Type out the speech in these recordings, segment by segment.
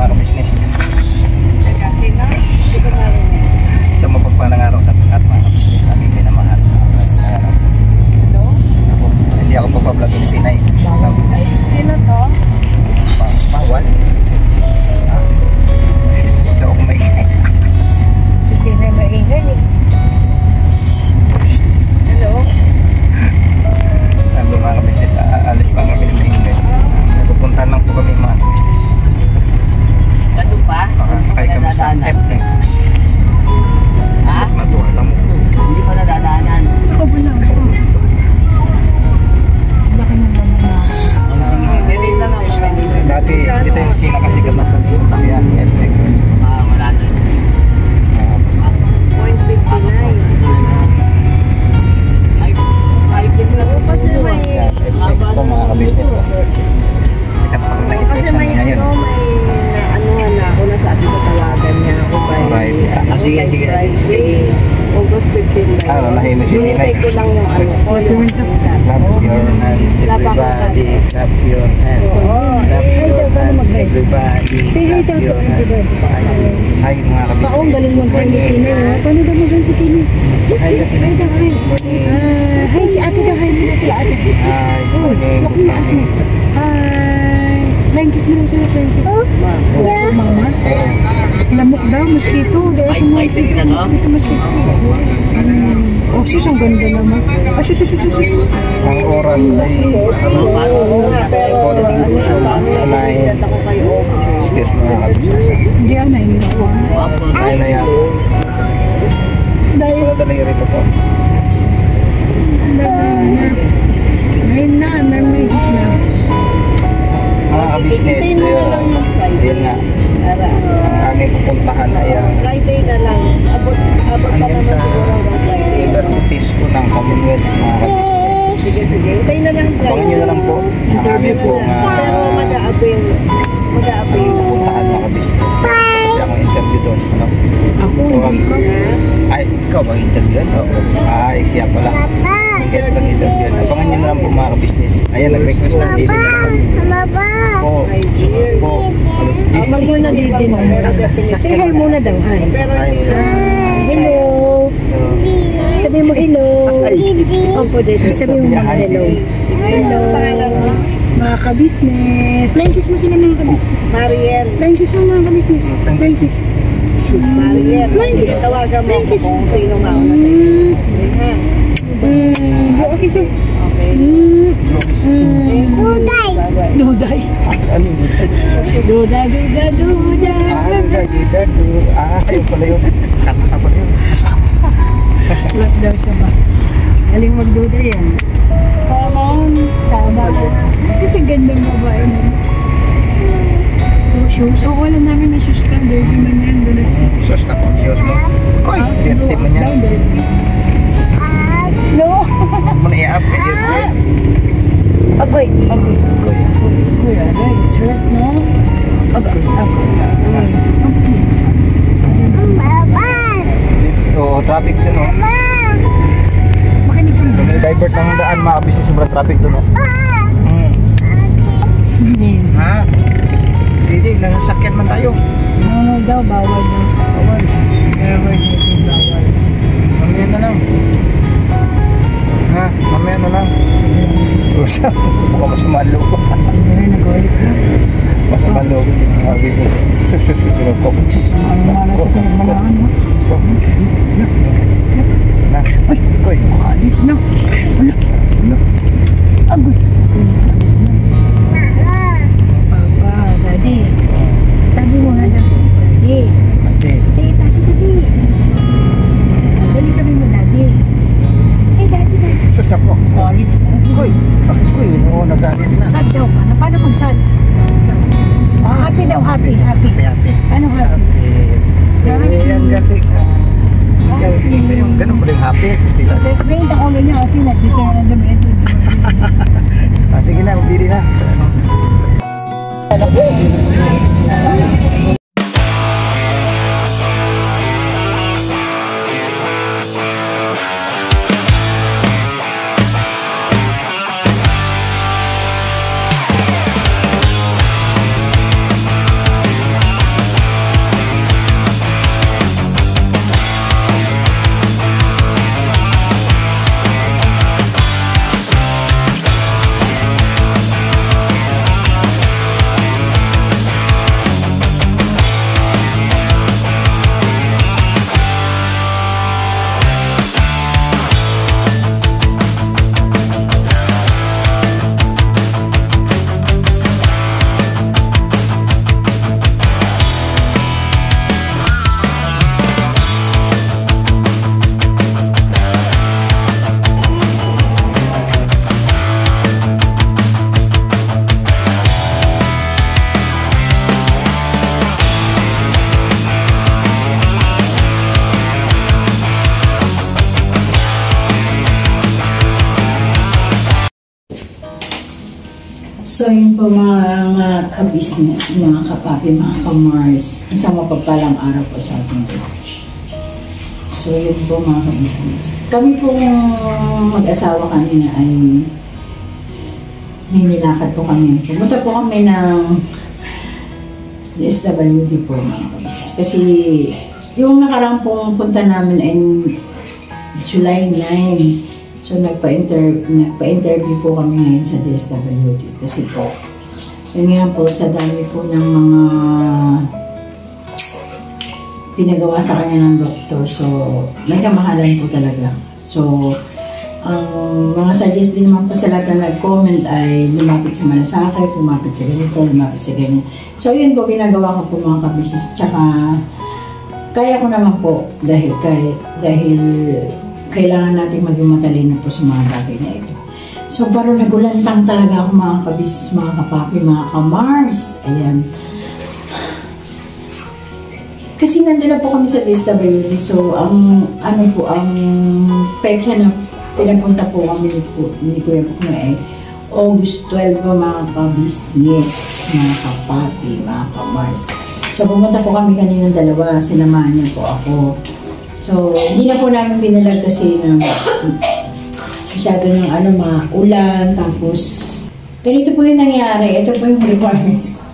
mga business. Kasi na, hindi ko marinig. Sa mapagpalang araw sa at mga business namin minamahal. Hello? Ako, hindi ako pagpa-vlog ng Pinay. Ay, sino to? Bawal. Hindi ako maingay. Si Pinay maingay eh. Hello? Nandun mga business, alis lang kami ng maingay. Nagpupuntahan lang po kami mga business. Ganun pa? Makasakay kami sa FX. Ha? Matuwa lang mo. Hindi pa nadadaanan. Ako ba lang? Laki ng naman na. Sige, lang ako. Dati, ito yung kinakasikat na sasakyan, FX. Wala na. 0.59. Ay, tignan mo kasi may... FX po mga ka-business. Sikat pa rin FX Kasi may ngayon. anuhan na ako na sabi ko tawagan niya ako by Sige, sige. Friday, August 15 Ah, nahimik si Ninay. Hinintay ko lang yung ano ko, yung Clap your hands, everybody. Clap your hands. Clap your hands, everybody. Say hi daw to everybody. Hi mga kabisnes. Paong galing mo tayo ni Tina. Paano daw mo galing si Tina? Hi ka Hi daw, hi. Hi si ate daw. Hi mo na sila ate. Hi, good morning. Look mo ate. Hi. Flying kiss mo na sila, flying kiss. Mama. Lamok daw, mosquito. There's a mosquito. Oh, sus, ang ganda naman. Ah, sus. Ang oras ay pero Anay. ako kayo. Excuse me mga kabisnes. Hindi, anay nila po. Ay na yan. Dahil, Madali rito po. ngayon na, may na. Mga kabisnes, ayun nga. Ang aming pupuntahan ay Friday na lang. Abot pa naman siguro hanggang Friday. Ibertis ko ng Commonwealth mga kabisnes. Sige. Hintay na lang Friday. Abangan nyo na lang po ang aming po Pero mag-a-appeal. pupuntahan mga kabisnes. Kasi akong interview doon. Ano? Ako, hindi ko. Ay, ikaw bang interview? Ay, siya pala. Hindi ko lang interview. Abangan nyo na lang po mga kabisnes. Ayan, nag-request ng dito na lang. Po, po. Mag muna dito na. Say hi muna daw, hi. Hello. Sabi mo hello. Opo dito, sabi mo mga hello. Hello. Mga ka-business. Flying kiss mo sila mga ka-business. Mariel. Flying kiss mo mga ka-business. Flying kiss. Mariel. Flying kiss. Tawagan mo Flying ako kiss. kung sino mauna sa iyo. Okay, sir. Okay. Duday. Ano yun? Duday. Ayun pala yun. Kata pala yun. Love daw siya ba? Galing magduda yan. Come on. Sama. Kasi sa gandang babae mo. Oh, shoes. Oh, wala namin na shoes ka. Dirty man yan. Dulat siya. Sus na po, siyos mo. Koy, dirty mo niya. No. Huwag mo na i-up. Agoy. Agoy, it's hurt, no? Agoy. Oo, traffic dun, oh. Makinig ka na. May divert ng daan, mga kabisnes, sobrang traffic dun, oh. Hindi. Ha? Hindi, nasakyan man tayo. No, daw, bawal daw. Bawal. Bawal. Mamaya na lang. Ha? Mamaya na lang. Rosa, baka masumalo. Ay, nag-ulit na. Masumalo. Sus. Ano mana sa pinagmanaan mo? Na, Ay, koy. alit na. Wala. Agoy. Papa, daddy. Daddy mo na daw. Daddy. Ate. Say, daddy. Dali sabi mo, daddy. Say, daddy. Sus na po. Alit. Koy. Bakit koy? Oo, nagalit na. Sad daw ka. Paano pag sad? Sad. Happy daw, happy. Happy. Ano happy? Ang galing. Yung ganun pala yung happy. Gusto nila. Ngayon ang ulo niya kasi nag-design na damit. Sige na, magdiri na. So yun po mga ka-business, mga kapapi, mga ka-Mars, isang mapagpalang araw po sa ating lahat. So yun po mga ka-business. Kami po mag-asawa kanina ay may nilakad po kami. Pumunta po kami ng DSWD po mga ka-business. Kasi yung nakarang pong punta namin ay July 9. So, nagpa-interview po kami ngayon sa DSWD. Kasi po, yun nga po, sa dami po ng mga pinagawa sa kanya ng doktor. So, may kamahalan po talaga. So, ang mga suggest din naman po sa lahat na nag-comment ay lumapit sa malasakit, lumapit sa ganito, lumapit sa ganyan. So, yun po, ginagawa ko po mga kabisnes. Tsaka, kaya ko naman po dahil kailangan natin maging matalino po sa mga bagay na ito. So, parang nagulantang talaga ako mga kabisnes, mga kapapi, mga ka-Mars. Ayan. Kasi nandun na po kami sa DSWD. So, ang petsa na pinapunta po kami ni Kuya Bukno ay August 12 po mga kabisnes, mga kapapi, mga ka-Mars. So, pumunta po kami kanina dalawa. Sinamahan niya po ako. So, hindi na po namin binalag kasi na masyado ng maulan, tapos ganito po yung nangyari. Ito po yung requirements ko.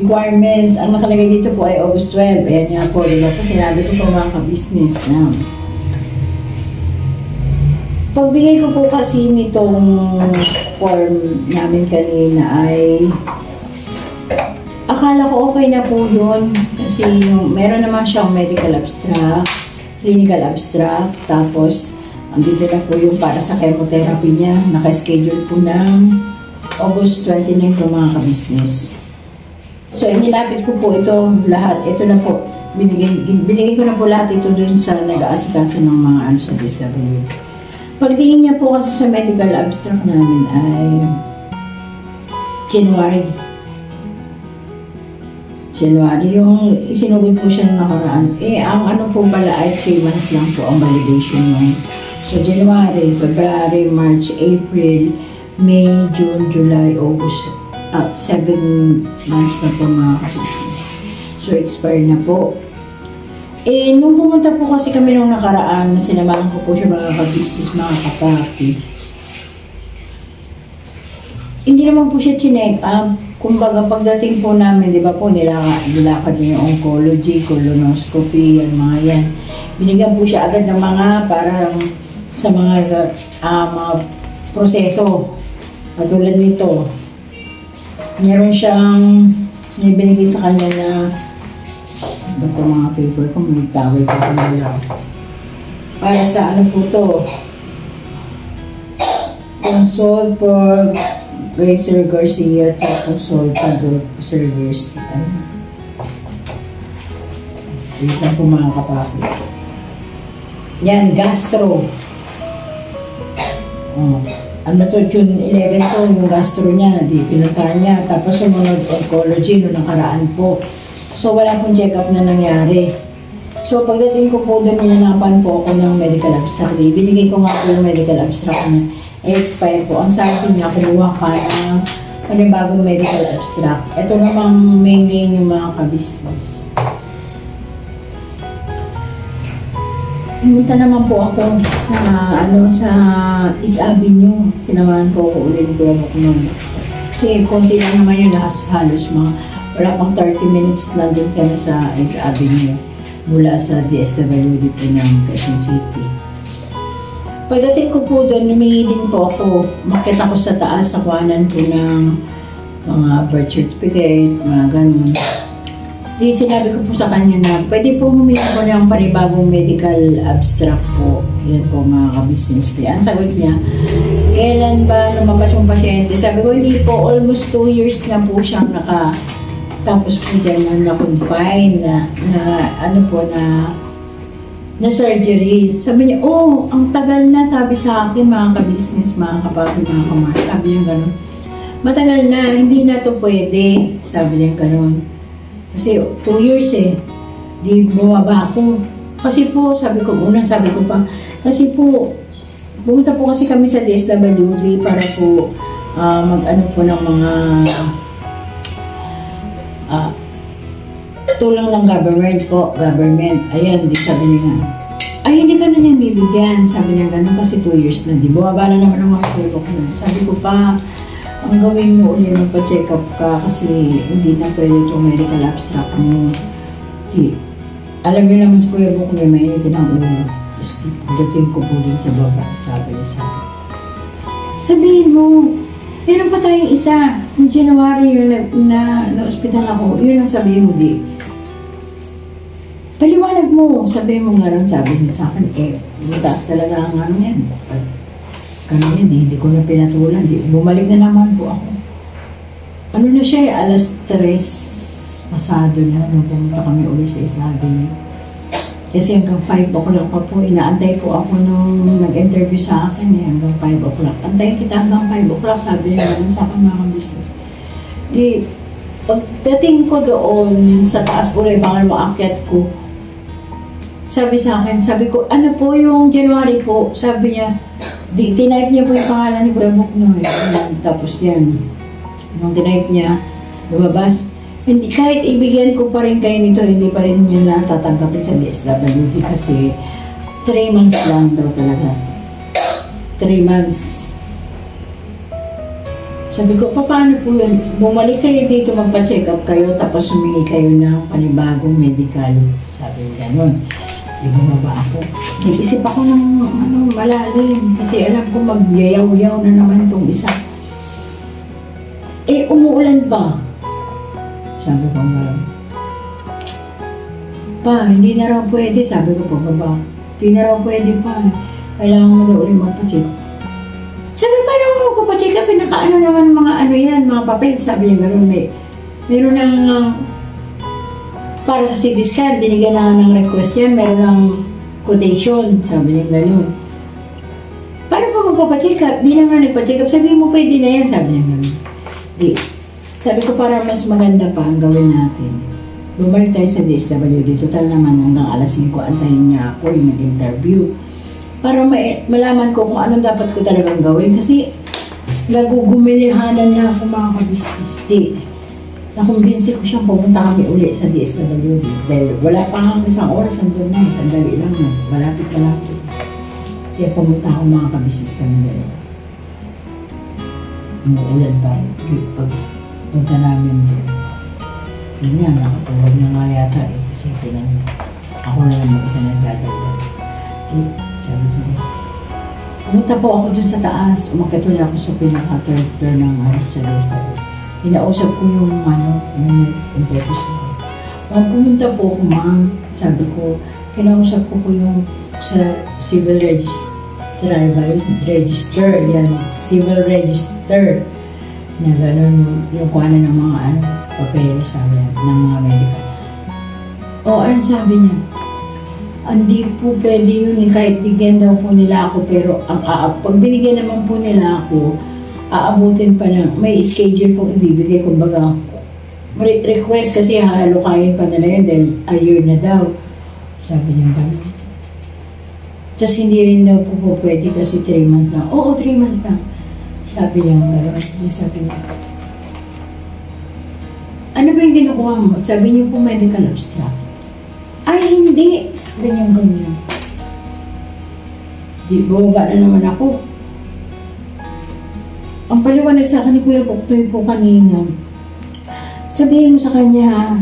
Requirements, ang nakalagay dito po ay August 12. Ayan nga po, diba po sinabi ko po mga ka-business na pagbigay ko po kasi nitong form namin kanina ay akala ko okay na po yun kasi meron naman siyang medical abstract, clinical abstract, tapos andito na po yung para sa chemotherapy niya, naka-schedule po ng August 29 po mga ka-business. So inilapit ko po ito lahat, ito na po, binigay ko na po lahat ito dun sa nag-aasikaso ng mga sa DSWD. Pagtingin niya po kasi sa medical abstract namin ay January, yung isinugod po siya ng nakaraan. Ang po pala ay 3 months lang po ang validation nun. So, January, February, March, April, May, June, July, August. 7 months na po mga ka-business. So, expire na po. Nung pumunta po kasi kami nung nakaraan, sinamahan ko po siya mga ka-business, mga kapapi. Hindi naman po siya chinek up. Kumbaga, pagdating po namin, di ba po, nilakad niya yung oncology, colonoscopy, yan, mga yan. Binigyan po siya agad ng mga parang sa mga proseso. Katulad nito, meron siyang binigay sa kanya na ba't po mga paper ko, may tawag ko lang. Para sa ano po to? Consult for Sir Garcia, tapos Soltador, Sir Garcia. Wait lang po mga kapapi. Yan, gastro. Ano to, June 11 to, yung gastro niya, di pinuntahan niya. Tapos sumunod oncology, no nakaraan po. So wala pong check-up na nangyari. So pagdating ko po doon, ninanapan po ako ng medical abstract. Binigay ko nga po yung medical abstract niya. I-expire po. Ang sabi niya, kumuha ka ng panibagong medical abstract. Ito namang mainly yung mga ka-business. Pumunta naman po ako sa East Avenue. Sinamahan po ako ulit ko noon. Kasi konti lang naman yun, halos mga wala pang 30 minutes lang din kami sa East Avenue mula sa DSWD po ng Quezon City. Pagdating ko po doon, humingi din po ako. Makita ko sa taas, sa kuhanan po ng mga birth certificate, mga ganun. Di sinabi ko po sa kanya na pwede po humingi ko ng panibagong medical abstract po. Yan po mga ka-business. Ang sagot niya, kailan ba lumabas yung pasyente? Sabi ko, hindi po, almost 2 years na po siyang tapos po dyan na-confine na surgery. Sabi niya, ang tagal na, sabi sa akin, mga ka-business, mga kapapi, mga kamar. Sabi niya gano'n. Matagal na, hindi na to pwede. Sabi niya gano'n. Kasi 2 years di bumaba ako. Kasi po, sabi ko pa, kasi po, pumunta po kasi kami sa DSWD para po mag-ano po ng mga tulong ng government. Ayan, di sabi niya nga, ay hindi ka na niyan bibigyan. Sabi niya gano'n kasi 2 years na, di bumaba na naman ang mga tulong ko. Sabi ko pa, ang gawin mo ulit, magpa-check up ka kasi hindi na pwede itong medical abstract mo. Alam niyo naman sa Kuya Buknoy, may initin ang ulo. Tapos pagdating ko po din sa baba, sabi niya sa akin, sabihin mo, meron pa tayong isa. Yung January yun na-hospital ako, yun ang sabihin mo di. Paliwanag mo, sabihin mo nga rin, sabi niya sa akin, mataas talaga ang ano yan. Ganun yan, hindi ko na pinatulan. Bumalik na naman po ako. Ano na siya, alas 3 pasado na, nung pumunta kami ulit sa Isabi. Kasi hanggang 5 o'clock pa po, inaantay ko ako nung nag-interview sa akin hanggang 5 o'clock. Antayin kita hanggang 5 o'clock, sabi niya naman sa akin mga business. Di, pagdating ko doon sa taas ulit, baka maakyat ko, sabi sa akin, sabi ko, ano po yung January po? Sabi niya, tinype niya po yung pangalan ni Kuya Buknoy. Tapos yan, nung tinype niya, lumabas, hindi, kahit ibigyan ko pa rin kayo nito, hindi pa rin niya lang tatanggapin sa DSWD kasi 3 months lang daw talaga. 3 months. Sabi ko, paano po yun? Bumalik kayo dito, magpa-check up kayo, tapos humingi kayo ng panibagong medical. Sabi niya gano'n. Di bumaba ako. Nag-isip ako ng malalim kasi alam ko magyayaw-yaw na naman itong isa. Umuulan pa. Sabi ko nga, pa, hindi na raw pwede. Sabi ko pa, baba, hindi na raw pwede pa. Kailangan mo na ulit magpa-check. Sabi, paano mo magpa-check up? Pinaka-ano naman mga ano yan, mga papel. Sabi niya, meron ng para sa CT scan, binigyan na ng request yan, meron ng quotation. Sabi niya, gano'n. Paano pa magpa-check up? Di naman nagpa-check up. Sabi mo, pwede na yan. Sabi niya, gano'n. Di. Sabi ko, para mas maganda pa ang gawin natin. Bumalik tayo sa DSWD. Total naman hanggang alas 5, antayin niya ako yung nag-interview. Para malaman ko kung anong dapat ko talagang gawin. Kasi nagugumilihanan na ako mga kabisnes. Nakumbinsi ko siyang pumunta kami uli sa DSWD. Dahil wala pa hanggang isang oras andun na. Sandali lang na. Malapit. Kaya pumunta ako mga kabisnes kami dalawa. Umuulan pa. Punta namin doon. Yun nga, nakatulog na nga yata kasi ako na naman isa nagdadagdag. Sabi ko, pumunta po ako dun sa taas. Umakit ulit ako sa pinaka-third floor ng sa restaurant. Hinausap ko yung yung interview sa akin. Pumunta po ako, ma'am. Sabi ko, kinausap ko yung sa civil register, yan, civil register. Na gano'n yung kuhanan ng mga papeles sabi ng mga medical. Ano sabi niya? Hindi po pwede yun kahit bigyan daw po nila ako pero pag binigyan naman po nila ako, aabutin pa na may schedule pong ibibigay kumbaga request kasi halukayin pa nila yun dahil a year na daw. Sabi niya gano'n. Tapos hindi rin daw po pwede kasi 3 months na. Oo, 3 months na. Sabi niya, sabi niya, ano ba yung kinukuha mo? Sabi niyo po medical abstract. Ay, hindi! Sabi niya ganyan. Di, bumaba na naman ako. Ang paliwanag sa akin ni Kuya Buknoy po kanina, sabihin mo sa kanya,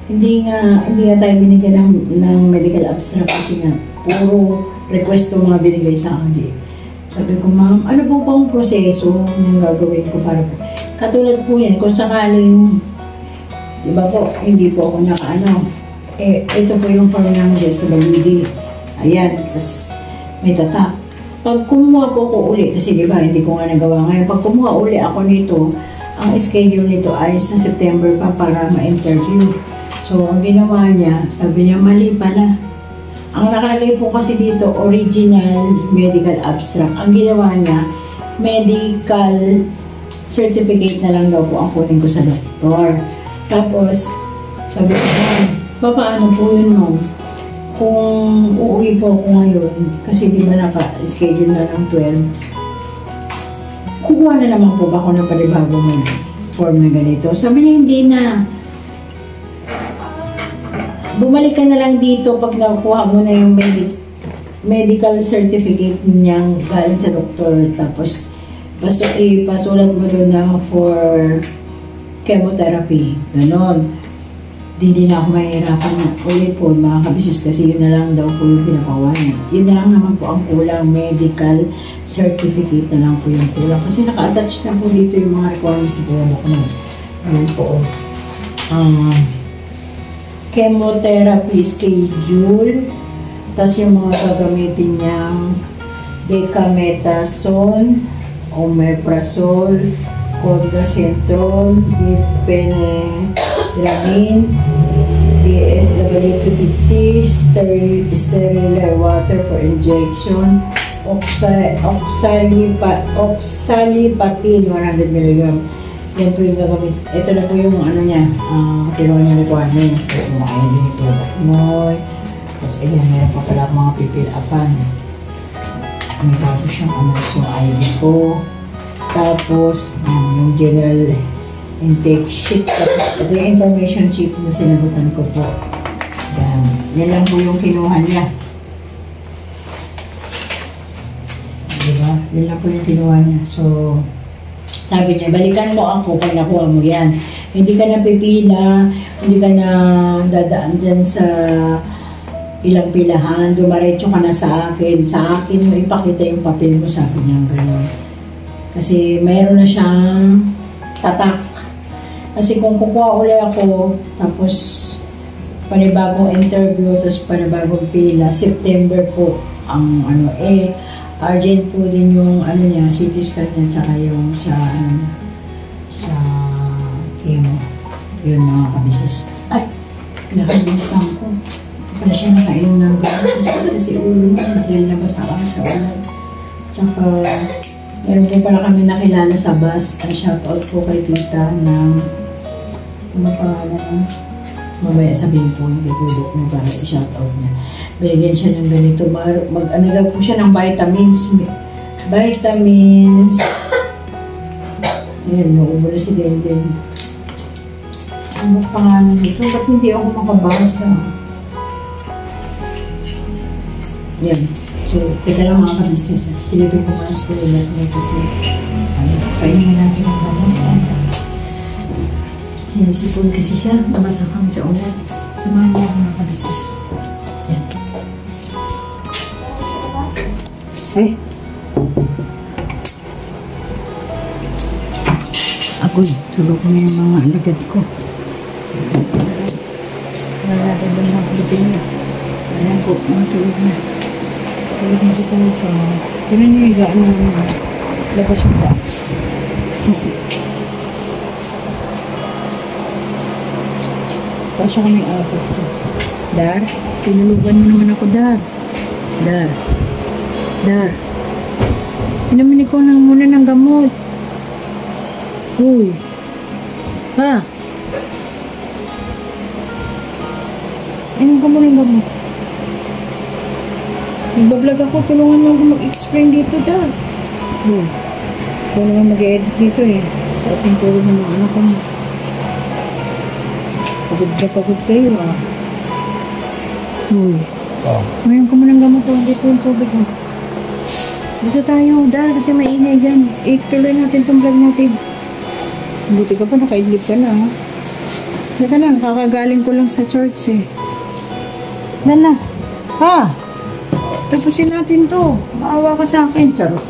hindi nga tayo binigyan ng medical abstract kasi nga, puro request po mga binigay sa akin. Sabi ko, ma'am, ano po bang proseso yung gagawin ko para po? Katulad po yan, kung sakaling, di ba po, hindi po ako ito po yung form ng DSWD. Ayan, tapos may tatak. Pag kumuha po ako uli, kasi di ba, hindi ko nga nagawa ngayon, pag kumuha uli ako nito, ang schedule nito ay sa September pa para ma-interview. So, ang ginawa niya, sabi niya, mali pala. Ang nakalagay po kasi dito, original medical abstract. Ang ginawa niya, medical certificate na lang daw po ang kunin ko sa doktor. Tapos, sabi ko, paano po yun, ma'am? Kung uuwi po ako ngayon, kasi di ba naka-schedule na ng 12, kukuha na naman po ba ako ng panibagong form na ganito? Sabi niya, hindi na. Bumalik ka na lang dito pag nakuha mo na yung medical certificate niyang galing sa doktor. Tapos, pasulat mo doon na for chemotherapy. Ganon. Hindi na ako mahihirapan na ulit po mga kabisnes kasi yun na lang daw po yung pinakawa niya. Yun na lang naman po ang kulang, medical certificate na lang po yung kulang. Kasi naka-attach na po dito yung mga requirements na po na. Ayan po. Chemotherapy schedule. Tapos yung mga gagamitin niyang dexamethasone, omeprazole, cordacentrol, diphenhydramine, DSWD, sterile water for injection, oxalipatin 100 mg. Yan po yung gagamit. Ito na po yung ano niya, kinuha niya requirements. Tapos mga ID ni product mo. Tapos ayan, meron pa pala mga pipil-apan. Tapos yung ano, yung ID ko. Tapos, yung general intake sheet. Tapos, ito yung information sheet na sinagutan ko po. Yan lang po yung kinuha niya. Diba? Yan lang po yung kinuha niya. So, sabi niya, balikan mo ako pag nakuha mo yan. Hindi ka na pipila, hindi ka na dadaan dyan sa ilang pilahan, dumaretso ka na sa akin. Sa akin mo ipakita yung papel mo, sabi niya gano'n. Kasi mayroon na siyang tatak. Kasi kung kukuha ulit ako, tapos panibagong interview, tapos panibagong pila, September po ang ano, urgent po din yung ano niya, CT scan niya, tsaka yung sa chemo. Yun mga kabisnes. Ay! Nakalimutan ko. Pala siya nakainom ng gamot kasi ulo niya, dahil nabasa kami sa ulan. Tsaka, meron po pala kami nakilala sa bus. Shoutout po kay tita ng ano pangalan. Mamaya sabihin po yung tutulog na para i-shoutout niya. Bigyan siya ng ganito. Mag-ano daw po siya ng vitamins. Vitamins. Ayan, nauubo na si Denden. Ano pangalan nito? Ba't hindi ako makabasa? Yan. So, teka lang mga ka-business. Silipin ko mga spoiler niya kasi kainin natin ang gamot. Sinisipon kasi siya. Nabasa kami sa ulan. Samahan niya mga ka-business. Yan. Eh. Agoy, tulog ko na yung mga alagad ko. Nalagad mo yung kulipin niya. Ayan po, mga tulog na. Tulog na si Tulog. Kailan niyo higaan na labas mo ba? Pasok kami apat to. Dar, tinulugan mo naman ako, Dar. Dar. Dar. Inamin ikaw nang muna ng gamot. Uy. Ha? Inom ka muna ng gamot. Nagbablog ako, tulungan mo ako mag-explain dito, Dar. Uy. Ikaw naman mag-edit dito eh. Sa ating tulog ng mga anak ko mo. Pagod na pagod kayo ah. Uy. Ngayon ka muna ng gamot oh. Dito yung tubig mo. Dito tayo, Dar, kasi maingay dyan. Tuloy natin itong vlog natin. Buti ka pa, nakaidlip ka na, ha? Teka lang, kakagaling ko lang sa church, eh. Nala. Ha? Tapusin natin to. Maawa ka sa akin, charot.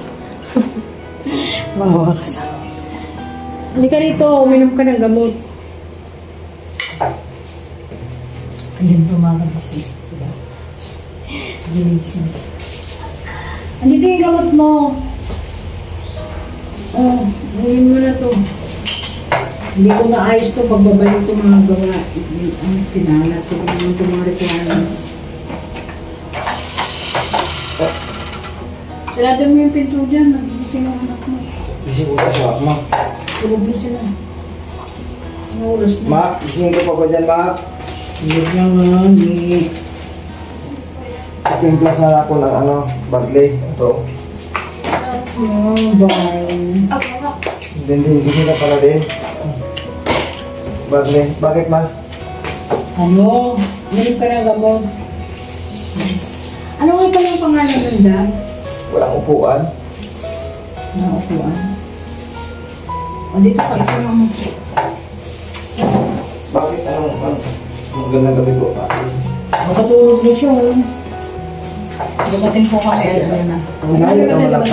Maawa ka sa akin. Halika rito, uminom ka ng gamot. Ayan po mga kabisnes. Diba? Gilising. Andito yung gamot mo. Oh, gawin mo na to. Hindi ko maayos to pagbabalik itong mga gawa. Ang pinalat ko naman itong mga requirements. Sarado mo yung pinto dyan. Nagising ang anak mo. Gising ko pa siya, ma. Tulog na sila. Ang oras na. Ma, gising ko pa ba dyan, ma? Hindi lang mami. Timpla sana ako ng ano, Barley. Ito. Oh, bye. Din, gising ka pala din. Bakit ma? Ano? Meron ka ng gamot. Ano nga pala ang pangalan ng Dan? Walang upuan. Naupuan. O, dito ka. Isa mo. Bakit? Magandang gabi po. Makatulog na siya. Dumating po kasi. Ang layo naman ang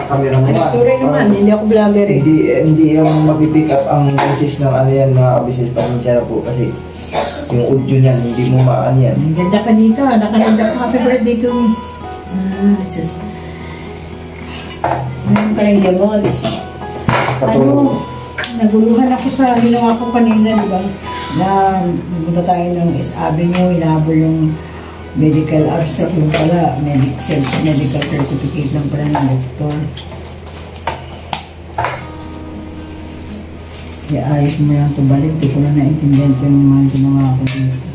camera mo. Ay, sorry naman. Hindi ako vlogger eh. Hindi yung mapipick up ang boses ng ano yan, mga business pasensya na po kasi yung audio niyan, hindi mo maan yan. Ang ganda ka dito. Nakananda ka. Happy birthday to me. Sus. Meron ka rin gamot. Ano? Naguluhan ako sa ginawa ko kanina, di ba? Na pumunta tayo ng East Avenue, inabor yung medical abstract yung pala, medical certificate lang pala ng doktor. Ayos mo lang ito balik, di ko na naintindihan ito yung mga ginawa ko dito.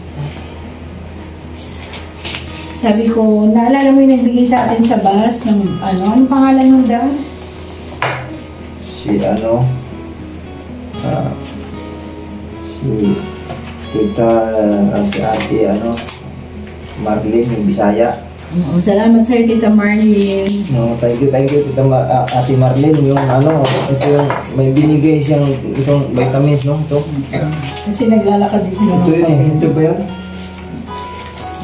Sabi ko, naalala mo yung nagbigay sa atin sa bus ng anong pangalan mo daw? Si ate Marlene, yung Bisaya. Oo, salamat sa'yo, Tita Marlene. No, thank you, Tita Ate Marlene. Yung ito yung may binigay siyang itong vitamins, no? Ito. Kasi naglalakad din siya Ito yun eh. Ito ba yan?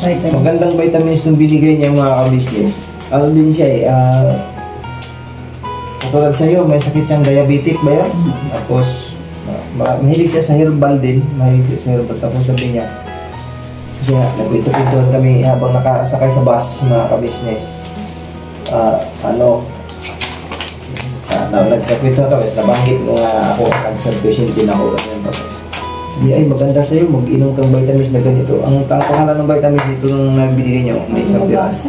Vitamins. Magandang vitamins nung binigay niya mga kabisnes. Ano din siya eh. Katulad sa'yo, may sakit siyang diabetic ba yan? Tapos, mahilig siya sa herbal din. Mahilig siya sa herbal. Tapos sabi niya, kasi nga, nagkwento-kwentuhan kami habang nakasakay sa bus, mga kabisnes. Nagkakwentuhan kami, nabanggit mo nga ako, nag-subscription din ako. Sabi niya, ay maganda sa'yo, mag-inom kang vitamins na ganito. Ang pangalan ng vitamins dito nung nabinigay niyo, may isang piras.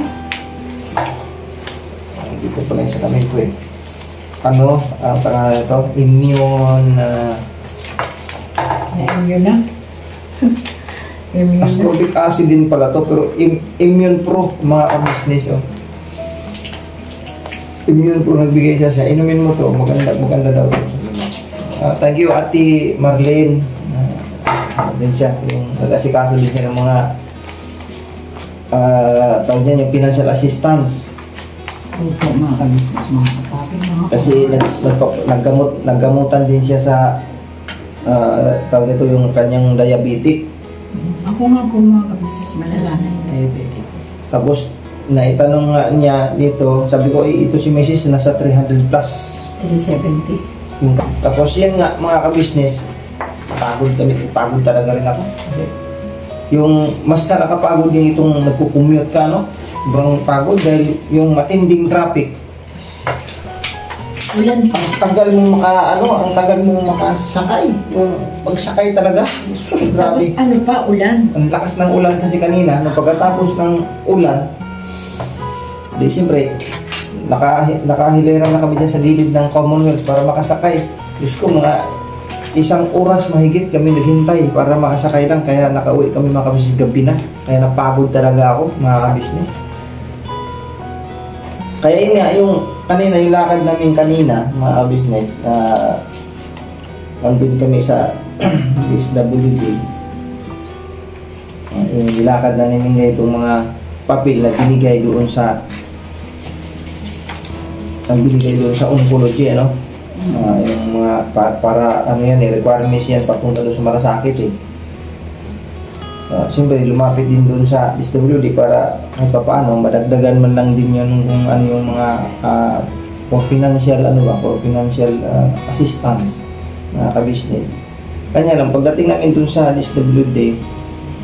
Dito pala yung sa kamay ko eh. Ang pangalan ito? Immune... Immune na? Ascorbic acid din pala to, pero Immune Pro, mga ka-business. Oh. Immune Pro, nagbigay siya. Inumin mo to, maganda daw. Thank you, Ate Marlene. Din siya, yung nag-asikaso din siya ng mga tawag niyan, yung financial assistance. Opo, mga ka-business, mga kapatid, mga Kasi naggamutan din siya sa tawag ito yung kanyang diabetic. Ako nga po mga ka-business, malala na yung diabetic. Tapos, naitanong nga niya dito, sabi ko, ito si Mrs. nasa 300 plus. 370. Tapos yan nga, mga ka-business, pagod talaga rin ako. Yung mas nakakapagod din itong nagko-commute ka, no? Sobrang pagod dahil yung matinding traffic. Ulan pa. Ang tagal mong makasakay. Yung pagsakay talaga, sus, grabe. Tapos ano pa, ulan. Ang lakas ng ulan kasi kanina, nung pagkatapos ng ulan, di siyempre, nakahilera na kami dyan sa gilid ng Commonwealth para makasakay. Diyos ko, mga 1 oras mahigit kami naghintay para makasakay lang, kaya nakauwi kami mga kabisnes gabi na. Kaya napagod talaga ako, mga kabisnes. Kaya yun nga, yung lakad namin kanina, mga kabisnes, nandun kami sa SWD. Yung nilakad na namin itong mga papel na binigay doon sa oncology, ano? Yung mga para ano yan, requirements yan papunta doon sa malasakit eh. Siyempre lumapit din doon sa SWD para kahit paano madagdagan man lang din yun kung ano yung mga for financial assistance na ka-business. Kanya lang, pagdating namin doon sa SWD,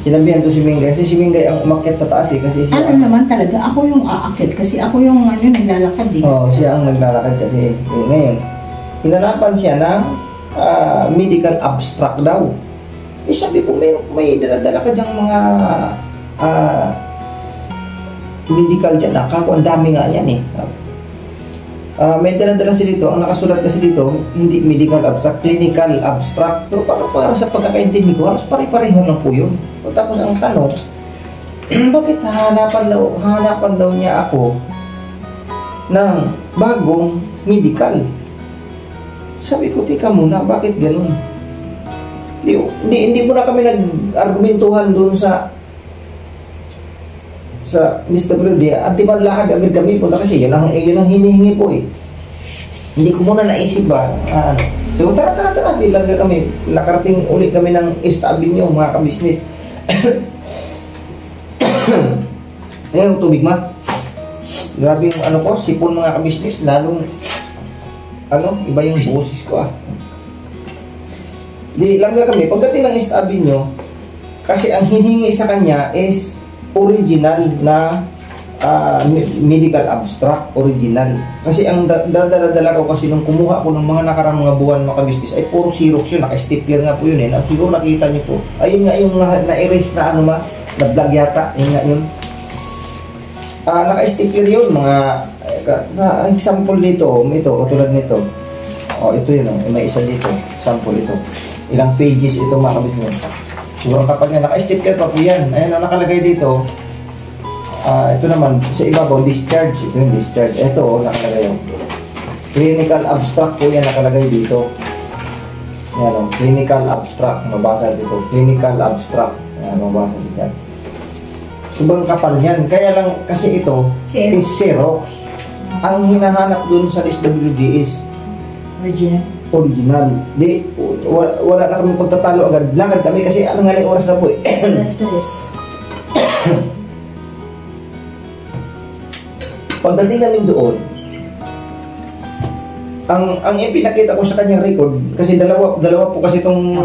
sinabihan doon si Mingay, kasi si Mingay ang umakyat sa taas eh, kasi siya... Ano naman talaga, ako yung aakyat kasi ako yung naglalakad eh. Oo, siya ang naglalakad kasi ngayon. Hinanapan siya ng medical abstract daw. Eh sabi ko, may dala-dala ka dyang mga medical dyan. Ang dami nga yan eh. May dala-dala kasi dito, ang nakasulat kasi dito, hindi medical abstract, clinical abstract. Pero para sa pagkakaintindi ko, halos pare-pareho lang po yun. Tapos ang tanong, bakit hahanapan daw niya ako ng bagong medical. Sabi ko, tika muna, bakit ganun? Hindi mo na kami nag-argumentuhan doon sa DSWD. At di ba lakad agad kami punta kasi yun ang hinihingi po eh. Hindi ko muna naisip ba, so tara, di lang kami, nakarating ulit kami ng East Avenue, mga kabisnes. Ayan yung tubig ma. Grabe yung ko, sipon mga kabisnes, lalong, iba yung boses ko Di lang kami, pagdating ng East Avenue, kasi ang hinihingi sa kanya is original na medical abstract, original. Kasi ang dala ko kasi nung kumuha ko ng mga nakarang mga buwan mga kabisnes ay puro Xerox yun, naka-stapler nga po yun eh. Siguro nakita niyo po. Ayun nga yung na-erase na na-vlog yata, yun nga yun. Naka-stapler yun, mga example dito, ito, katulad nito. Ito yun, may isa dito, sample ito. Ilang pages ito mga kabisnes. Siguro kapag nga naka-stapler pa po yan. Ayan ang nakalagay dito. Ito naman, sa ibabaw, discharge. Ito yung discharge. Ito, nakalagay yung clinical abstract po yan nakalagay dito. Yan clinical abstract. Mabasa dito. Clinical abstract. Yan, mabasa dito. Sobrang kapal yan. Kaya lang, kasi ito, is Xerox. Ang hinahanap dun sa SWD is original. Di, wala na kami pagtatalo agad. Lakad kami kasi anong nga oras na po eh. Pagdating namin doon, ang ipinakita ko sa kanyang record, kasi dalawa po kasi itong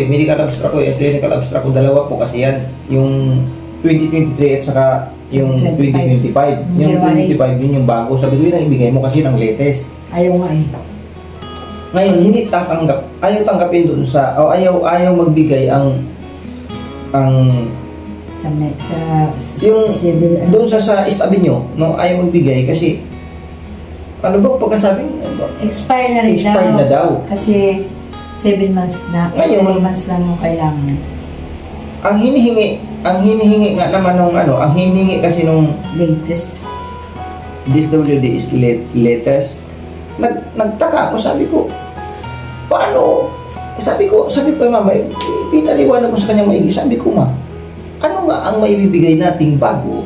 medical abstract ko, clinical abstract ko, dalawa po kasi yan, yung 2023 at saka yung 2025. Yung 2025 yun yung bago. Sabi ko yun ang ibigay mo kasi ng latest. Ayaw nga eh. Ngayon, hindi tatanggap, ayaw tanggapin doon sa, ayaw magbigay ang yung doon sa East Avenue, no, ayaw magbigay kasi ano ba pagkasabing expire na daw. Kasi 7 months na, 8 months lang yung kailangan. Ang hinihingi nga naman ang hinihingi kasi nung latest DSWD is latest. Nagtaka ako, sabi ko, paano? Sabi ko mama, pinaliwanag ko sa kanya maigi, sabi ko ano nga ang maibibigay nating bago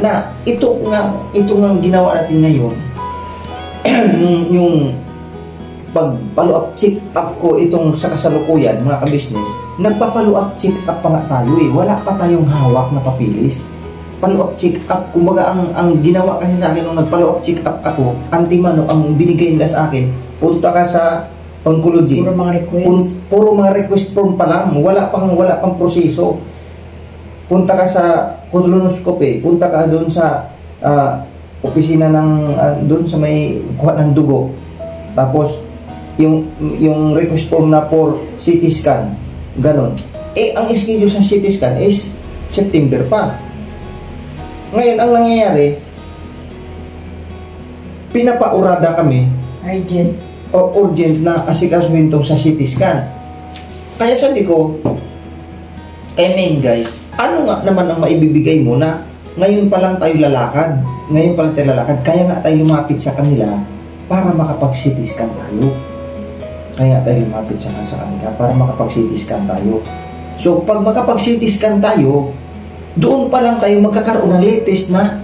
na ito nga ginawa natin ngayon yung pag-follow up check up ko itong sa kasalukuyan mga kabisnes, nagpa-follow up check up pa nga tayo eh, wala pa tayong hawak na papilis. Follow up check up, kumbaga ang ginawa kasi sa akin nung nag-follow up check up ako, ang binigay nila sa akin, punta ka sa oncology, puro mga request form pa lang, wala pang proseso. Punta ka sa colonoscopy, punta ka doon sa opisina ng doon sa may kuha ng dugo. Tapos yung request form na for CT scan, ganon. Ang schedule sa CT scan is September pa. Ngayon ang nangyayari, pinapaurada kami urgent na asikasuhin sa CT scan. Kaya sabi ko, guys, ano nga naman ang maibibigay mo na ngayon pa lang tayo lalakad. Kaya nga tayo lumapit sa kanila para makapag-CT scan tayo. Para makapag-CT scan tayo. So, pag makapag-CT scan tayo, doon pa lang tayo magkakaroon ng latest na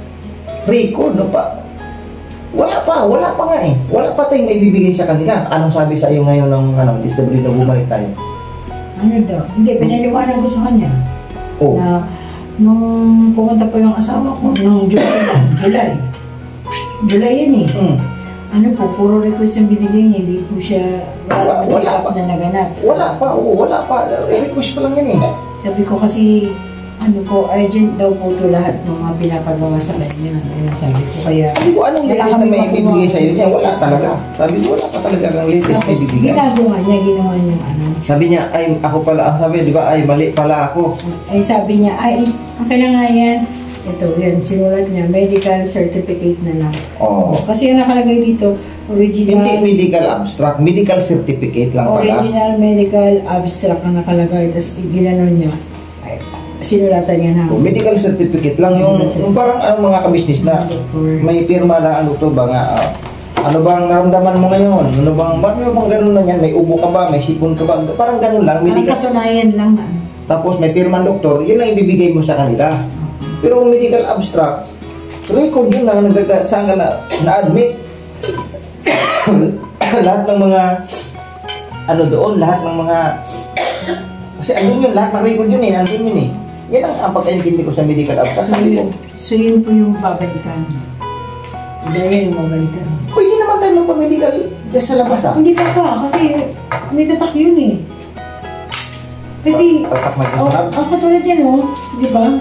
record. Wala pa nga eh. Wala pa tayong maibibigay sa kanila. Anong sabi sa iyo ngayon ng DSWD na bumalik tayo? Ano daw? Hindi, pinaliwanag ko sa kanya. Na nung pumunta po yung asawa ko nung July yan eh. Puro request yung binigay niya, hindi po siya wala pa na naganap. Wala pa, request pa lang yan eh. Sabi ko kasi urgent daw po ito lahat ng mga pinapagawa sa kanya. Sabi ko kaya anong latest na may bibigay sa iyo niya? Wala talaga. Sabi ko wala pa talaga ang latest na bibigay. Ginawa niya sabi niya, ako pala, sabi, di ba, mali pala ako. Sabi niya, okay na nga yan. Ito, yan, sinulat niya, medical certificate na lang. Kasi yung nakalagay dito, original... Hindi medical abstract, medical certificate lang pala. Original medical abstract ang nakalagay, tapos ginanon niya. Sinulatan niya na. Medical certificate lang yung parang mga kabisnes na may pirma na ano to ba nga, ano bang naramdaman mo ngayon? Ano bang ganun lang yan? May ubo ka ba? May sipon ka ba? Parang ganun lang. Parang katunayan lang. Tapos may pirma ng doktor, yun ang ibibigay mo sa kanila. Pero medical abstract, record yun na saan ka na-admit. Lahat ng mga ano doon, lahat ng mga kasi andun yun, lahat ng record yun andun yun Yan ang pagkaintindi ko sa medical abstract. So yun po yung babalikan. Dahil yung babalikan. Pwede naman tayo magpa-medical just sa labas Hindi pa kasi may tatak yun Kasi, katulad yan di ba?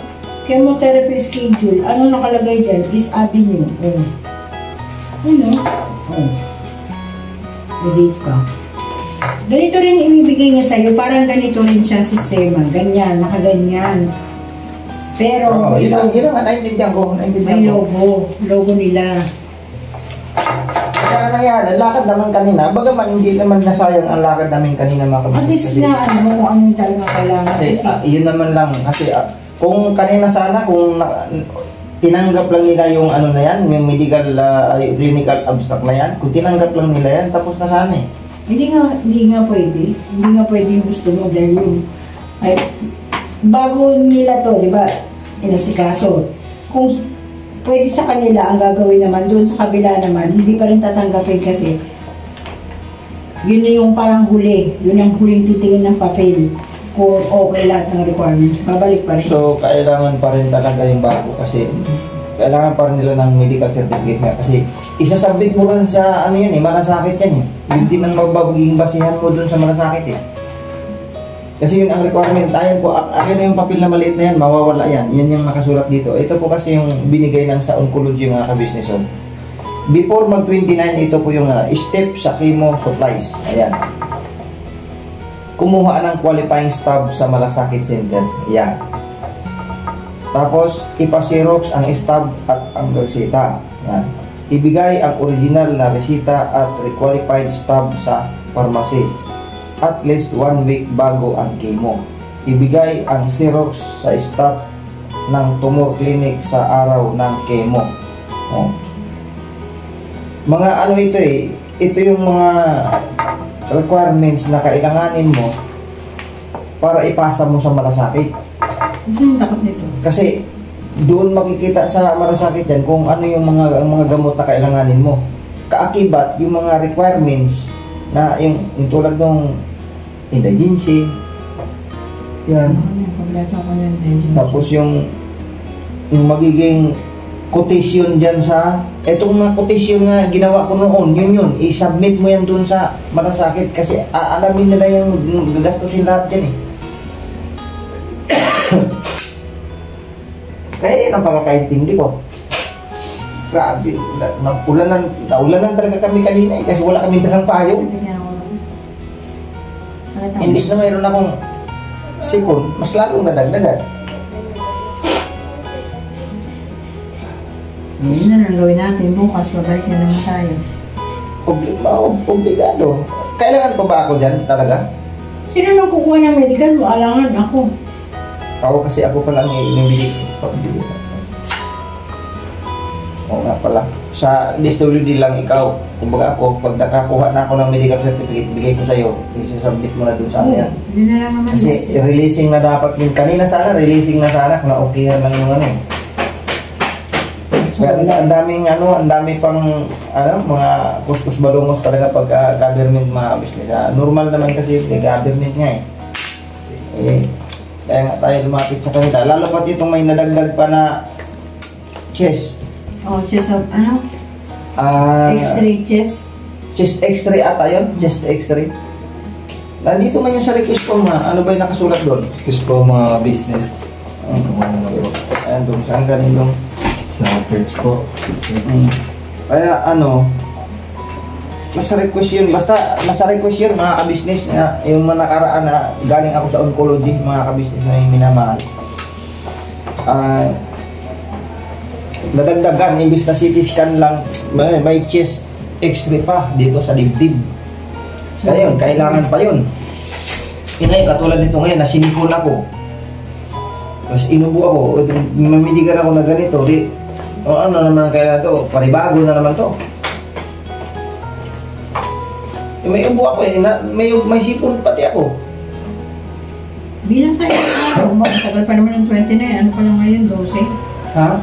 Chemotherapy schedule, ano nakalagay dyan is avenue. May date ka. Ganito rin ibibigay niya sa'yo, parang ganito rin siya sistema. Ganyan, nakaganyan. Pero, yun ang naintindihan ko. May logo nila. Kaya nangyari, lakad naman kanina, bagaman hindi naman nasayang ang lakad namin kanina mga kabisnes. At least na kung anong talaga kailangan. Kasi yun naman lang, kasi kung kanina sana, kung tinanggap lang nila yung ano na yan, yung medical, clinical abstract na yan, kung tinanggap lang nila yan, tapos na sana Hindi nga pwede. Hindi nga pwede yung gusto mo dahil yung bago nila to, di ba, inasikaso. Kung pwede sa kanila ang gagawin naman, doon sa kabila naman, hindi pa rin tatanggapin kasi yun na yung parang huli. Yun ang huling titingin ng papel kung okay lahat ng requirements. Babalik pa rin. So, kailangan pa rin talaga yung bago kasi kailangan pa rin nila ng medical certificate nga kasi isasabit mo rin sa ano yan malasakit yan Yun din ang mababaging basihan mo dun sa malasakit Kasi yun ang requirement. Ayan po, akin na yung papel na maliit na yan, mawawala yan. Yan yung nakasulat dito. Ito po kasi yung binigay ng sa oncology mga ka-business Before mag-29, ito po yung step sa chemo supplies. Ayan. Kumuha ng qualifying stub sa malasakit center. Ayan. Tapos, ipasirox ang stub at ang resita. Ayan. Ibigay ang original na resita at requalified stub sa pharmacy. At least 1 week bago ang chemo. Ibigay ang Xerox sa staff ng tumor clinic sa araw ng chemo. Mga ano ito ito yung mga requirements na kailanganin mo para ipasa mo sa malasakit. Saan yung takot nito? Kasi doon makikita sa malasakit yan kung ano yung mga gamot na kailanganin mo. Kaakibat yung mga requirements na yung tulad ng indigency. Yan. Tapos yung magiging quotation dyan sa etong mga quotation nga ginawa ko noon, yun i-submit mo yan dun sa malasakit kasi aalamin nila yung gagastusin lahat dyan kaya yun ang pagkakaintindi ko. Grabe, naulanan talaga kami kanina kasi wala kami dalang payong. Imbis na mayroon akong sipon, mas lalong nadagdagan. Yun na lang gawin natin. Bukas, babalik na naman tayo. Obligado. Kailangan pa ba ako dyan talaga? Sino nang kukuha ng medical mo? Alangan ako. Kasi ako pala ang inibigay ko. Oo nga pala. Sa DSWD lang ikaw. Kumbaga ako, pag nakakuha na ako ng medical certificate, bigay ko sa'yo. Isasubmit mo na dun sa akin. Yun na lang naman. Kasi releasing na dapat yun. Kanina sana, releasing na sana. Na okay lang yung ano. Pero ang dami pang mga kuskus balungos talaga pag government mga business. Normal naman kasi government nga kaya nga tayo lumapit sa kanila. Lalo pat itong may nadagdag pa na chest. Chest of X-ray chest. Chest X-ray ata yun. Chest X-ray. Nandito man yung sa request po ano ba yung nakasulat doon? Request po mga business. Ayan doon. Saan galing doon? Sa church po. Kaya nasa request yun. Basta nasa request yun mga ka-business na yung mga nakaraan na galing ako sa oncology, mga ka-business na yung minamahal. Nadagdagan, imbis na CT scan lang, may chest X-ray pa dito sa dibdib. Kaya yun, kailangan pa yun. Ngayon, katulad nito ngayon, nasinipon ako. Tapos inubo ako, mamiligan ako na ganito, di, o ano naman kaya to, panibago na naman to. May ubo ako may sipon pati ako. Bilang tayo araw, tagal pa naman ng 29, ano pa lang ngayon, 12. Ha?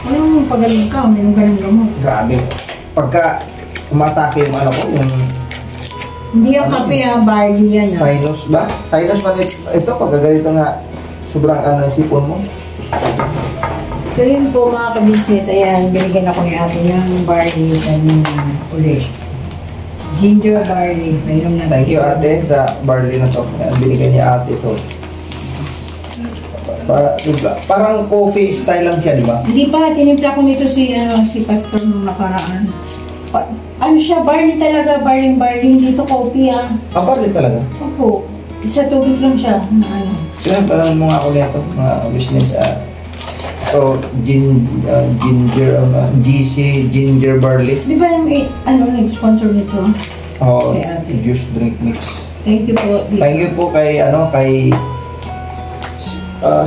Ano mo pagaling ka, uminom ka ng gamot. Grabe. Pagka umatake yung ano ko, yung Hindi yung kape barley yan sinus ba? Sinus ba? Ito, pagka ganito nga, sobrang yung sipon mo. So yun po mga ka-business, ayan, binigyan ako ni ate ng barley kanina ulit. Ginger barley, mayroon na. Thank you ate sa barley na to. Binigyan niya ate to. Parang coffee style lang siya, di ba? Hindi pa, tinimpla ko nito si pastor nung nakaraan. Ano siya, barley talaga, barley, hindi ito coffee Barley talaga? Opo, isa tubig lang siya. So yun, parang mga ako nito, mga business. So, ginger, GC, ginger barley. Di ba nag-sponsor nito? Oo, Kay ate. juice drink mix. Thank you po. Thank you po kay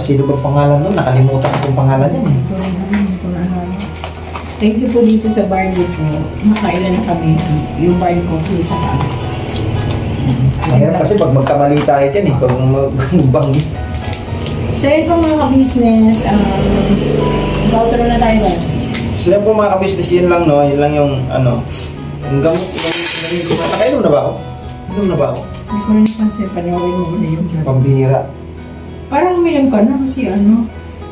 sino ba pangalan nun? Nakalimutan ko yung pangalan niya. Thank you po dito sa barley po. Nakailan na kami. Yung barley coffee tsaka. Mahirap kasi pag magkamali tayo dyan pag magbanggi. So yun po mga ka-business. Bautaro na tayo ba? So yun po mga ka-business, yun lang no? Yun lang yung yung gamot. Nakainom na ba ako? Inom na ba ako? Hindi ko rin napansin. Panawin mo na yung barley. Pambihira. Parang uminom ka na kasi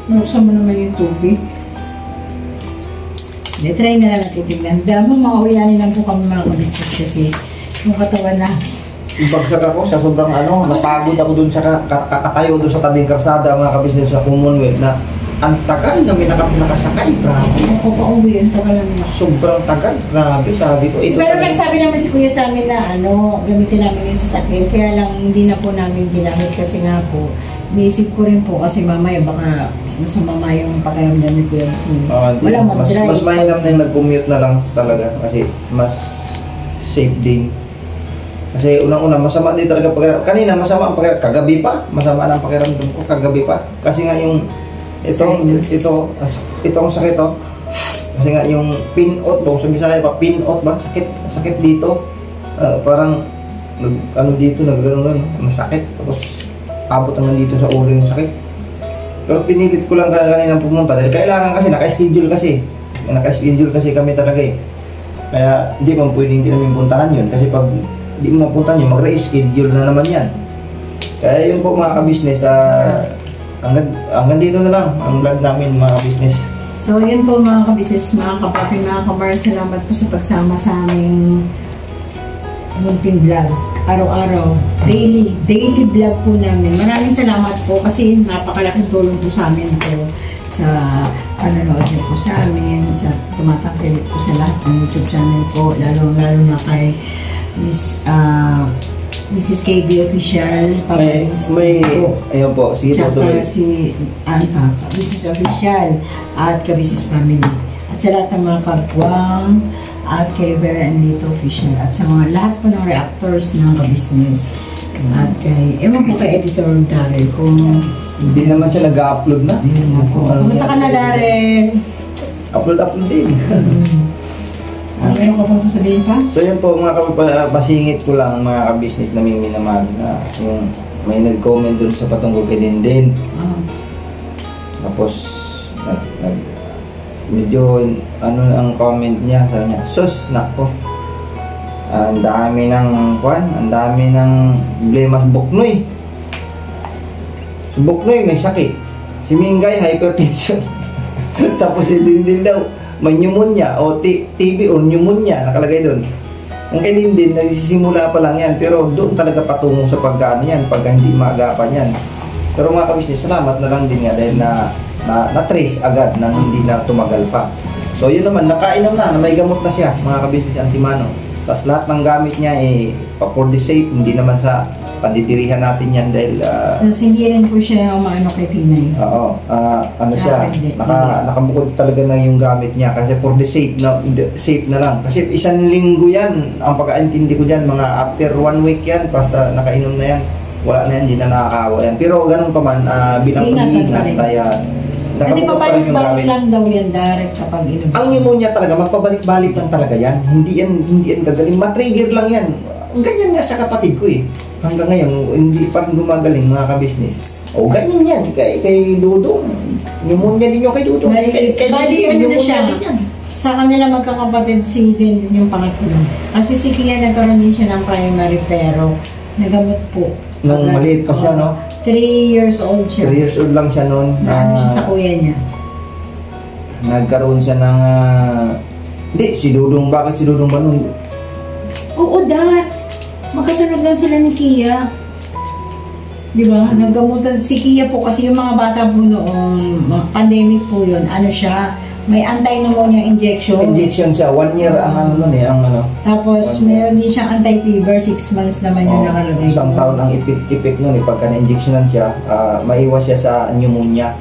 nuksan mo naman yung tubig. Try na lang natin tignan. Dama maulianin lang po kami mga ka-business kasi yung katawan na. Ibagsak ako sa sobrang napagod ako dun sa kakatayo dun sa tabing karsada mga kabisnes sa Commonwealth na ang tagal na may nakasakay, grabe. Ako pa uwi, ang tagal naman. Sobrang tagal, grabe, sabi ko. Ito Pero nagsabi naman si Kuya sa amin na gamitin namin yung sasakyan. Kaya lang hindi na po namin ginamit kasi nga po, niisip ko rin po kasi mamaya baka masama yung pakiramdam ni Kuya. Wala mag-drive. Mas mainam na yung nag-commute na lang talaga kasi mas safe din. Kasi unang-una, masama din talaga pakiramdam. Kanina, masama ang pakiramdam. Kagabi pa, masama na ang pakiramdam ko. Kagabi pa. Kasi nga yung, ito ang sakit to. Kasi nga yung pinot, sabi sa pa, pinot ba? Sakit dito. Parang, dito, nagano'n, masakit. Tapos, abot hanggang dito sa ulo yung sakit. Pero pinilit ko lang kanina pumunta. Dahil kailangan kasi, naka-schedule kasi kami talaga eh. Kaya, hindi man pwedeng hindi namin puntahan yun. Kasi pag, hindi mo mapunta nyo, mag-re-schedule na naman yan. Kaya yun po mga ka-business, hanggang dito na lang ang vlog namin mga ka-business. So yun po mga ka-business, mga kapapi, mga kamar, salamat po sa pagsama sa aming munting vlog. Araw-araw, daily vlog po namin. Maraming salamat po kasi napakalaking tulong po sa amin po sa panonood niyo po sa amin, sa tumatangkilik po sa lahat ng YouTube channel po, lalo na kay Mrs. KB Official, ayun po, sige po tuloy. si Business Official at ka-Business Family. At sa lahat ng mga kapwang at kay Vera and Lito Official at sa mga lahat po ng reactors ng ka-business. At ewan po kay Editor Darrell kung hindi naman siya nag-upload na. Kumusta ka na, Darrell? Upload din. Meron ka pang sasabihin pa? So yun po mga masingit ko lang mga ka-business na may minamahal na yung may nag-comment dun sa patungkol kay Dindin. Tapos medyo ang comment niya, sabi niya, sus, nako. Ang dami ng problema sa Buknoy. Si Buknoy may sakit. Si Mingay hypertension. Tapos si Dindin daw may pneumonia o TB or pneumonia nakalagay doon. Ang kay Dindin nagsisimula pa lang yan pero doon talaga patungo sa pagkaano yan pagka hindi maagapan yan. Pero mga ka-business, salamat na lang din nga dahil na-trace agad nang hindi na tumagal pa. So yun naman, nakainom na may gamot na siya mga ka-business antimano. Tapos lahat ng gamit niya for the safe, hindi naman sa pandidirihan natin yan dahil hindi rin po siya umaano kay Pinay. Oo, siya, nakabukod talaga na yung gamit niya kasi for the safe na lang. Kasi isang linggo yan, ang pagkaintindi ko dyan, mga after 1 week yan, basta nakainom na yan. wala na yan, hindi na nakakawa yan. Pero ganun pa man, bilang Ingatan pa pag-iingat rin. tayo, Kasi nakabukod pa rin yung pabalik-balik gamit. lang daw yan direct kapag inom. Ang pneumonia talaga, magpabalik-balik lang talaga yan. Hindi yan gagaling. Matrigger lang yan. Ganyan nga sa kapatid ko eh. Hanggang ngayon, hindi pa rin gumagaling mga ka-business. O ganyan yan. Kay Dudong. Pneumonia din yung kay Dudong. Bali, ano na siya? din yan. Sa kanila magkakapatid si din yung pangatlo. Kasi si Kia nagkaroon din siya ng primary pero nagamot po. Nung maliit pa siya, no? 3 years old 3 siya. years old lang siya noon. Na ano siya sa kuya niya. Nagkaroon siya ng... Hindi, si Dudong. Bakit si Dudong ba nun? Oo, dad. Magkasunod lang sila ni Kia. Di ba? Naggamutan si Kia po kasi yung mga bata po noong pandemic po yun. Ano siya? May anti-pneumonia injection. Injection siya. 1 year ang ano nun eh. Ang ano. Tapos meron din siyang anti-fever. 6 months naman yung nakalagay. Isang taon ang ipit nun eh. Pagka na-injectionan siya, maiwas siya sa pneumonia.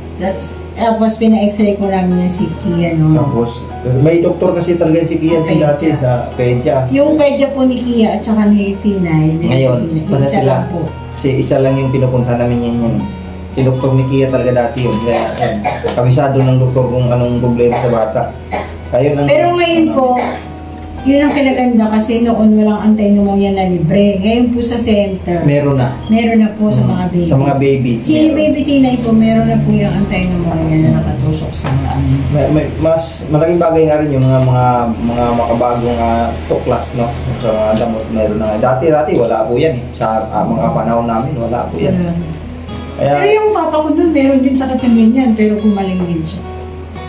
Tapos pina-x-ray ko namin yung si Kia no. Tapos, may doktor kasi talaga si Kia Sa din dati Pedya. sa Pedya. Yung pedya po ni Kia at saka ni Tinay. Ngayon, wala isa sila. lang po. Kasi isa lang yung pinupunta namin yan. Si doktor ni Kia talaga dati yun. Kaya, kabisado ng doktor kung anong problema sa bata. Ayun ang... Pero ngayon po, yun ang kinaganda kasi noon walang anti-pneumonia na libre. Ngayon po sa center, Meron na. meron na po sa mga baby. Sa mga baby. Si meron. Baby Tinay po, meron na po yung anti-pneumonia na nakatusok sa ano. Mas malaking bagay nga rin yung mga makabagong tuklas, no? Sa mga damot, meron na. Dati wala po yan eh. Sa mga panahon namin, wala po yan. Pero Kaya, yung papa ko dun, meron din sakit ng ganyan, pero gumaling din siya.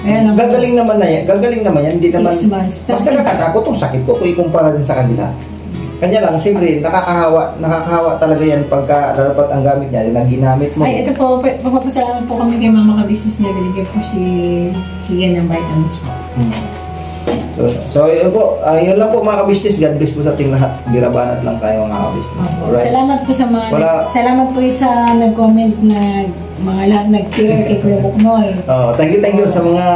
Kaya naman, gagaling naman na yan. Gagaling naman yan. Hindi 6 naman... months. Mas nakakatakot yung sakit ko kung ikumpara din sa kanila. Kanya lang, siyempre, nakakahawa talaga yan pagka dapat ang gamit niya, yung ginamit mo. Ay, ito po, magpapasalamat po kami kay Mama Ka-Business niya. Binigyan po si Kian ng vitamins po. So yun po, yun lang po mga ka-business. God bless po sa ating lahat. Birabanat lang tayo mga ka-business. Alright. Salamat po sa mga, salamat po sa nag-comment na mga lahat nag-share kay Kuya Buknoy. Thank you sa mga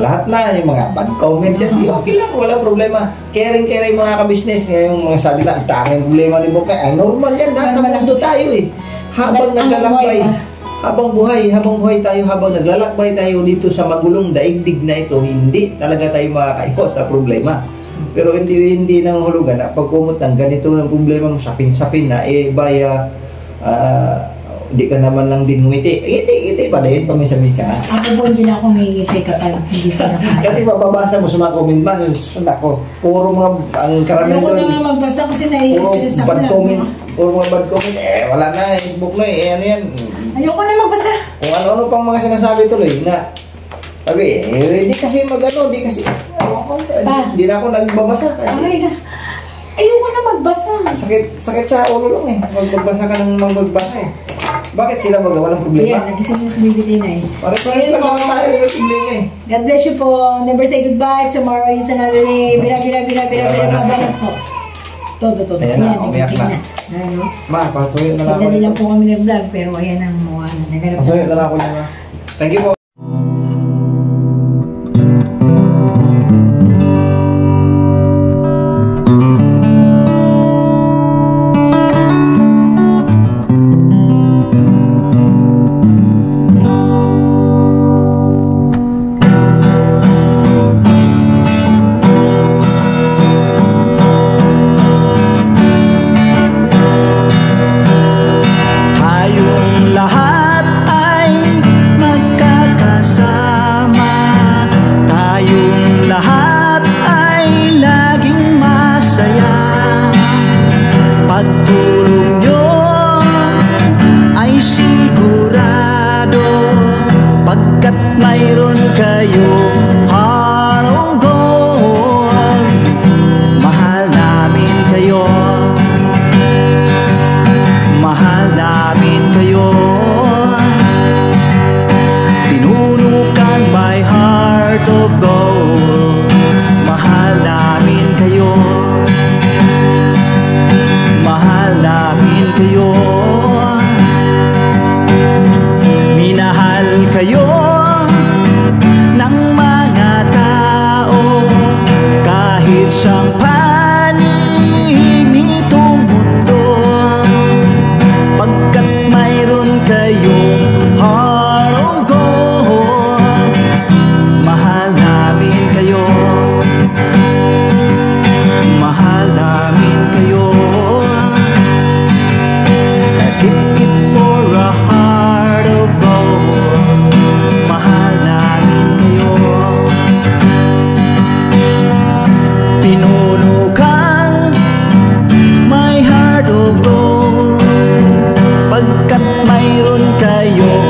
lahat na, yung mga bad comment yan. Okay lang, walang problema. Caring mga ka-business. Yung mga sabi lang, ang daming problema ni Buknoy. Ay, normal yan. Nasa mundo tayo eh. Habang naglalakbay. Habang buhay tayo, habang naglalakbay tayo dito sa magulong daigdig na ito, hindi talaga tayo makakaiwas sa problema. Pero hindi nang hulugan na pagkumot ng ganito ng problema mo, sapin-sapin na, hindi ka naman lang din ngumiti. Ngiti pa din, paminsan-minsan. Ako po hindi na ako ngingiti kapag hindi ko nakaya. Kasi mababasa mo sa mga comment ba, ako, puro mga, ang karamihan Ayoko na doon, nga magbasa kasi puro nai-stress ako bad na. comment, puro mga bad comment, wala na, Facebook na ano yan. Ayoko na magbasa. Kung ano-ano pang mga sinasabi tuloy na sabi, hindi kasi hindi kasi hindi na ako nagbabasa kasi Ayoko na magbasa. sakit sa ulo lang eh. Magbabasa ka ng magbabasa eh. Bakit sila walang problema? Ayan, nagising na si Baby Tinay. Parang sila mga tayo may problema eh. God bless you po. Never say goodbye. Tomorrow is another day. Bira. Mabalat po. Todo. Ayan na, umiyak nagising na. Ano? Ma, pasuyo na lang ako. Sandali lang po kami nag-vlog pero ayan ang mukha na. Naganap Pasuyo na lang ako niya. Thank you po. Tayong lahat ay magkakasama. kayo